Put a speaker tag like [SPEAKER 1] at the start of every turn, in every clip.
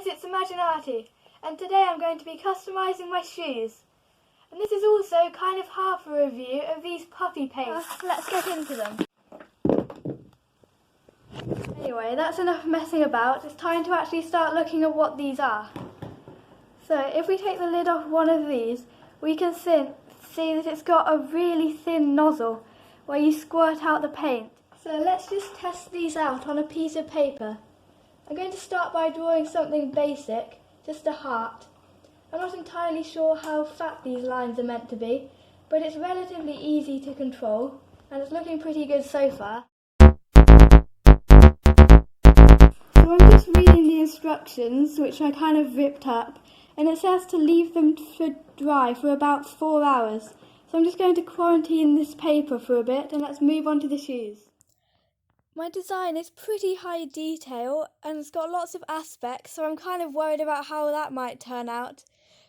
[SPEAKER 1] guys, it's Imaginati, and today I'm going to be customising my shoes. And this is also kind of half a review of these puffy paints. Let's get into them. Anyway, that's enough messing about. It's time to actually start looking at what these are. So if we take the lid off one of these, we can see that it's got a really thin nozzle where you squirt out the paint. So let's just test these out on a piece of paper. I'm going to start by drawing something basic, just a heart. I'm not entirely sure how fat these lines are meant to be, but it's relatively easy to control, and it's looking pretty good so far. So I'm just reading the instructions, which I kind of ripped up, and it says to leave them to dry for about 4 hours. So I'm just going to quarantine this paper for a bit, and let's move on to the shoes. My design is pretty high detail and it's got lots of aspects, so I'm kind of worried about how that might turn out.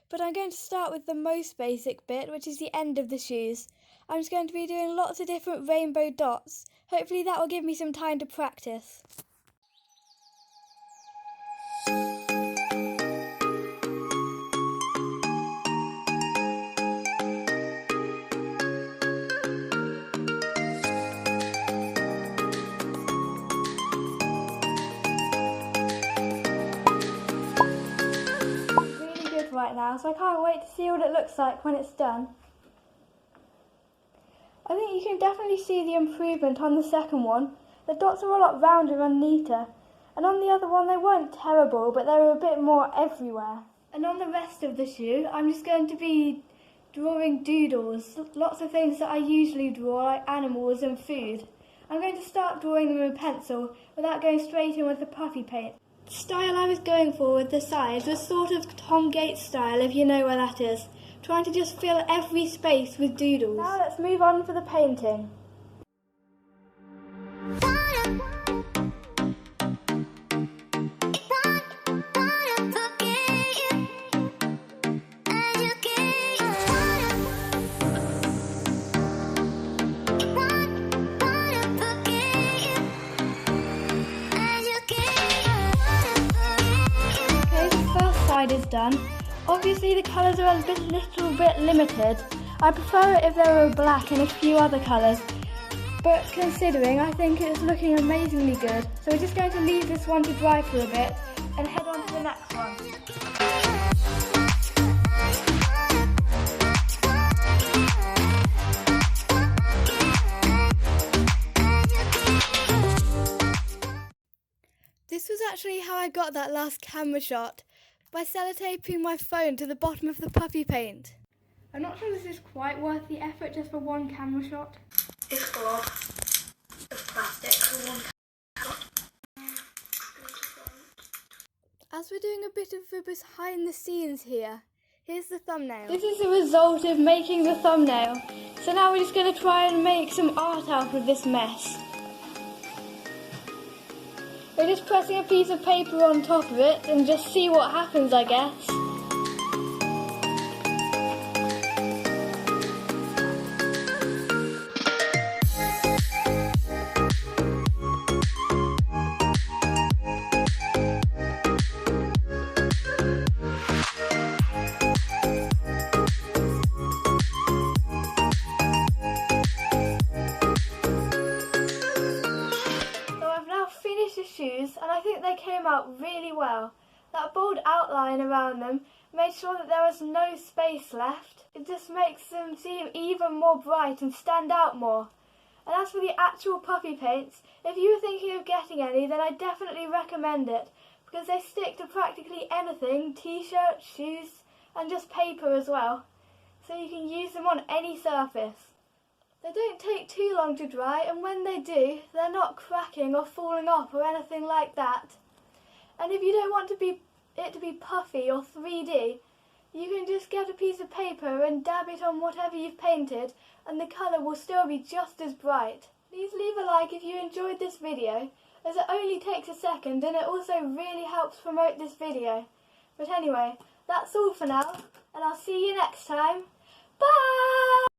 [SPEAKER 1] But I'm going to start with the most basic bit, which is the end of the shoes. I'm just going to be doing lots of different rainbow dots. Hopefully that will give me some time to practice. Right now, so I can't wait to see what it looks like when it's done. I think you can definitely see the improvement on the second one. The dots are a lot rounder and neater, and on the other one they weren't terrible, but they were a bit more everywhere. And on the rest of the shoe, I'm just going to be drawing doodles, lots of things that I usually draw, like animals and food. I'm going to start drawing them with pencil without going straight in with the puffy paint. The style I was going for with the sides was sort of Tom Gates style, if you know where that is. Trying to just fill every space with doodles. Now let's move on for the painting. Is done. Obviously the colours are a little bit limited. I prefer it if there were black and a few other colours, but considering, I think it's looking amazingly good. So we're just going to leave this one to dry for a bit and head on to the next one. This was actually how I got that last camera shot, by sellotaping my phone to the bottom of the puffy paint. I'm not sure this is quite worth the effort just for one camera shot. It's a lot of plastic for one camera shot. As we're doing a bit of a behind the scenes here, here's the thumbnail. This is the result of making the thumbnail. So now we're just going to try and make some art out of this mess. We're just pressing a piece of paper on top of it and just see what happens, I guess. Shoes, and I think they came out really well. That bold outline around them made sure that there was no space left. It just makes them seem even more bright and stand out more. And as for the actual puffy paints, if you were thinking of getting any, then I definitely recommend it, because they stick to practically anything, t-shirts, shoes, and just paper as well. So you can use them on any surface. They don't take too long to dry, and when they do, they're not cracking or falling off or anything like that. And if you don't want it to be puffy or 3D, you can just get a piece of paper and dab it on whatever you've painted, and the colour will still be just as bright. Please leave a like if you enjoyed this video, as it only takes a second and it also really helps promote this video. But anyway, that's all for now, and I'll see you next time. Bye!